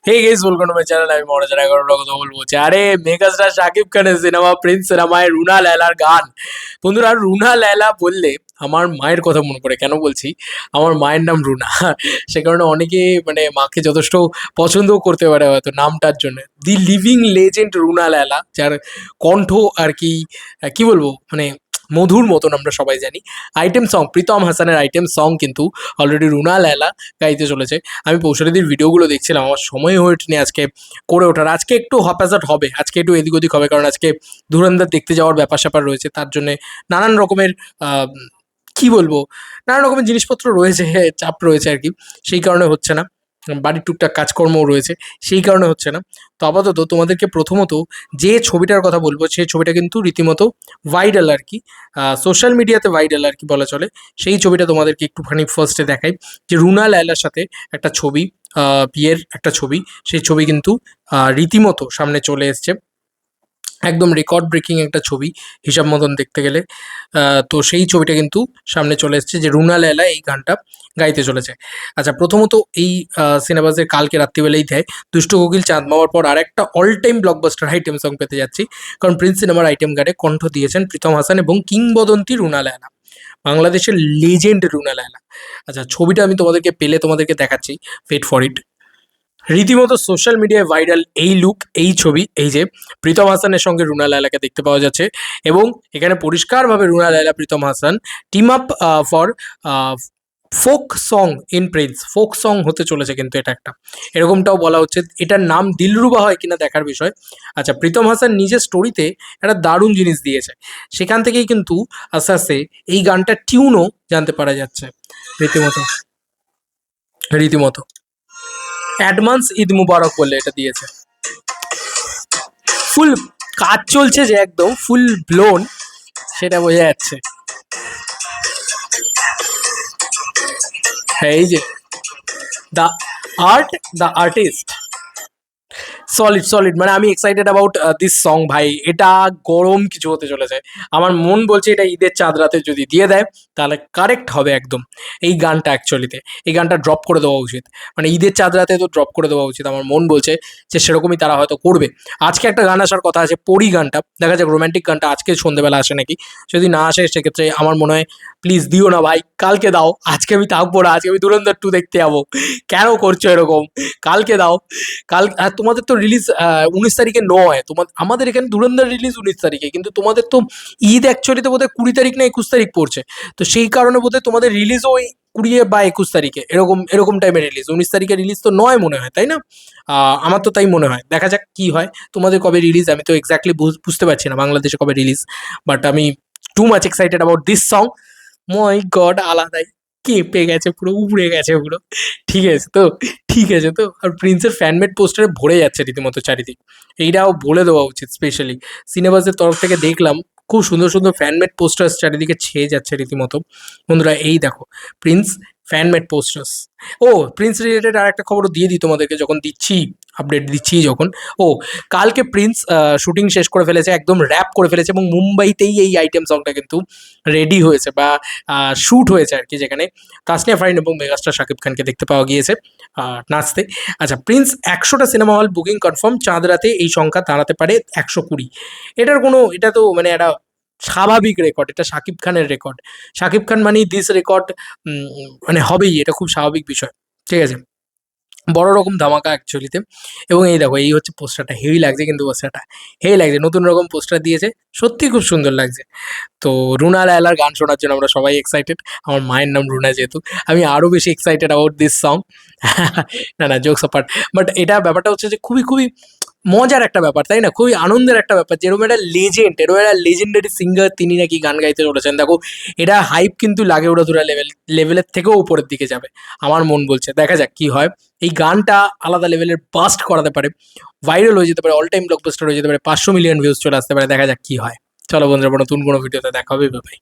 Hey guys welcome to my channel. আমি মহারাজার 11টা কথা বলবো। আরে মেগাস্টার শাকিব খানের সিনেমা প্রিন্স সিনেমায় রুনা লায়লার গান। বন্ধুরা, রুনা লায়লা বললে আমার মায়ের কথা মনে পড়ে। কেন বলছি? আমার মায়ের নাম রুনা। সে কারণে অনেকে মানে মাকে যথেষ্ট পছন্দও করতে পারে হয়তো নামটার জন্য। দি লিভিং লেজেন্ড রুনা লায়লা, যার কণ্ঠ আর কি কি বলবো মানে মধুর মতন আমরা সবাই জানি। আইটেম সং প্রীতম হাসানের আইটেম সং কিন্তু অলরেডি রুনা লায়লা গাইতে চলেছে। আমি পৌশালীদির ভিডিওগুলো দেখছিলাম, আমার সময় হয়ে ওঠেনি আজকে করে ওঠার। আজকে একটু হ্যাপাজার্ড হবে, আজকে একটু এদিক ওদিক হবে, কারণ আজকে ধুরন্ধর দেখতে যাওয়ার ব্যাপার স্যাপার রয়েছে। তার জন্যে নানান রকমের কি বলবো, নানান রকমের জিনিসপত্র রয়েছে, চাপ রয়েছে আর কি। সেই কারণে হচ্ছে না। বাড়ির টুকটাক কাজকর্মও রয়েছে, সেই কারণে হচ্ছে না। তো আপাতত তোমাদেরকে প্রথমত যে ছবিটার কথা বলবো, সেই ছবিটা কিন্তু রীতিমতো ভাইরাল আর কি, সোশ্যাল মিডিয়াতে ভাইরাল আর কি বলা চলে। সেই ছবিটা তোমাদেরকে একটুখানি ফার্স্টে দেখাই, যে রুনা লায়লার সাথে একটা ছবি, বিয়ের একটা ছবি। সেই ছবি কিন্তু রীতিমতো সামনে চলে এসছে, একদম রেকর্ড ব্রেকিং একটা ছবি হিসাব মতন দেখতে গেলে। তো সেই ছবিটা কিন্তু সামনে চলে এসছে, যে রুনা লায়লা এই গানটা গাইতে চলেছে। আচ্ছা, প্রথমত এই সিনেমাসের কালকে রাত্রিবেলাই দেয় দুষ্ট কোকিল চাঁদ মামার পর আর একটা all time blockbuster item song পেতে যাচ্ছি, কারণ প্রিন্স সিনেমার আইটেম গানে কণ্ঠ দিয়েছেন প্রীতম হাসান এবং কিংবদন্তি রুনা লায়লা, বাংলাদেশের লেজেন্ড রুনা লায়লা। আচ্ছা, ছবিটা আমি তোমাদেরকে পেলে তোমাদেরকে দেখাচ্ছি, ওয়েট ফর ইট। রীতিমতো সোশ্যাল মিডিয়ায় ভাইরাল এই লুক, এই ছবি, এই যে প্রীতম হাসানের সঙ্গে রুনা লায়লাকে দেখতে পাওয়া যাচ্ছে, এবং এখানে পরিষ্কারভাবে Runa Laila Pritam Hasan team up for folk song in prince. Folk song হতে চলেছে কিন্তু এটা একটা, এরকমটাও বলা হচ্ছে। এটার নাম দিলরুবা হয় কিনা দেখার বিষয়। আচ্ছা, প্রীতম হাসান নিজের স্টোরিতে একটা দারুণ জিনিস দিয়েছে, সেখান থেকেই কিন্তু আস্তে আস্তে এই গানটার টিউনও জানতে পারা যাচ্ছে। রীতিমতো রীতিমতো অ্যাডভান্স ঈদ মুবারক বলে এটা দিয়েছে। ফুল কাজ চলছে, যে একদম ফুল ব্লোন, সেটা বোঝা যাচ্ছে। হ্যাঁ, এই যে the art, the artist, solid solid. মানে আমি এক্সাইটেড অ্যাবাউট দিস সং ভাই। এটা গরম কিছু হতে চলেছে। আমার মন বলছে এটা ঈদের চাঁদ রাতে যদি দিয়ে দেয় তাহলে কারেক্ট হবে একদম। এই গানটা অ্যাকচুয়ালিতে এই গানটা ড্রপ করে দেওয়া উচিত, মানে ঈদের চাঁদ রাতে তো ড্রপ করে দেওয়া উচিত। আমার মন বলছে যে সেরকমই তারা হয়তো করবে। আজকে একটা গান আসার কথা আছে, পরি গানটা, দেখা যাক রোম্যান্টিক গানটা আজকে সন্ধ্যেবেলা আসে নাকি। যদি না আসে সেক্ষেত্রে আমার মনে হয় প্লিজ দিও না ভাই, কালকে দাও। আজকে আমি থাকবো না, আজকে আমি ধুরন্ধর 2 দেখতে যাবো। কেন করছো এরকম? কালকে দাও। কাল আর তোমাদের তো রিলিজ 19 তারিখে নয়, আমাদের এখানে ধুরন্ধর রিলিজ 19 তারিখে, কিন্তু তোমাদের তো ঈদ অ্যাকচুয়ালি তো বোধহয় 20 তারিখ না 21 তারিখ পড়ছে। তো সেই কারণে বোধহয় তোমাদের রিলিজও ওই 20 বা 21 তারিখে, এরকম এরকম টাইমে রিলিজ। 19 তারিখে রিলিজ তো নয় মনে হয়, তাই না? আমার তো তাই মনে হয়। দেখা যাক কি হয়, তোমাদের কবে রিলিজ আমি তো এক্স্যাক্টলি বুঝতে পারছি না বাংলাদেশে কবে রিলিজ। বাট আমি too much excited about this song. My god, আলাদাই কেঁপে গেছে, পুরো উড়ে গেছে পুরো। ঠিক আছে তো, ঠিক আছে তো। আর প্রিন্সের ফ্যানমেড পোস্টারে ভরে যাচ্ছে রীতিমতো চারিদিক। এইটাও বলে দেওয়া উচিত, স্পেশালি সিনেমাসের তরফ থেকে দেখলাম খুব সুন্দর সুন্দর ফ্যানমেড পোস্টার্স চারিদিকে ছেয়ে যাচ্ছে রীতিমতো। বন্ধুরা, এই দেখো প্রিন্স ফ্যানমেড পোস্টার্স। ও, প্রিন্স রিলেটেড আর একটা খবরও দিয়ে দিই তোমাদেরকে, যখন দিচ্ছি আপডেট দিচ্ছি যখন। ও, কালকে প্রিন্স শুটিং শেষ করে ফেলেছে, একদম র্যাপ করে ফেলেছে, এবং মুম্বাইতেই এই আইটেম সংটা কিন্তু রেডি হয়েছে বা শ্যুট হয়েছে আর কি, যেখানে তাসনিয়া ফারিন এবং মেগাস্টার শাকিব খানকে দেখতে পাওয়া গিয়েছে নাচতে। আচ্ছা, প্রিন্স 100টা সিনেমা হল বুকিং কনফার্ম, চাঁদ রাতে এই সংখ্যা দাঁড়াতে পারে 120। এটা তো মানে একটা স্বাভাবিক রেকর্ড, এটা শাকিব খানের রেকর্ড। শাকিব খান মানে দিস রেকর্ড মানে হবেই, এটা খুব স্বাভাবিক বিষয়। ঠিক আছে, বড় রকম ধামাকা অ্যাকচুয়ালিতে। এবং এই দেখো, এই হচ্ছে পোস্টারটা, হেভি লাগছে কিন্তু পোস্টারটা, হেভি লাগছে। নতুন রকম পোস্টার দিয়েছে, সত্যি খুব সুন্দর লাগছে। তো রুনা লায়লার গান শোনার জন্য আমরা সবাই এক্সাইটেড। আমার মায়ের নাম রুনা যেহেতু, আমি আরও বেশি এক্সাইটেড অ্যাবাউট দিস সং। না না, জোকস অ্যাপার্ট, বাট এটা ব্যাপারটা হচ্ছে যে খুবই খুবই মজার একটা ব্যাপার, তাই না? খুবই আনন্দের একটা ব্যাপার, যেরকম একটা লেজেন্ড, এরকম একটা লেজেন্ডারি সিঙ্গার, তিনি নাকি গান গাইতে চলেছেন। দেখো, এটা হাইপ কিন্তু লাগে ওড়াধুরা লেভেলের থেকেও উপরের দিকে যাবে, আমার মন বলছে। দেখা যাক কি হয়। এই গানটা আলাদা লেভেলের বাস্ট করাতে পারে, ভাইরাল হয়ে যেতে পারে, অল টাইম ব্লকবাস্টার হয়ে যেতে পারে, 500 মিলিয়ন ভিউজ চলে আসতে পারে। দেখা যাক কি হয়। চলো বন্ধুরা, নতুন কোনো ভিডিওতে দেখা হবে, ভাই।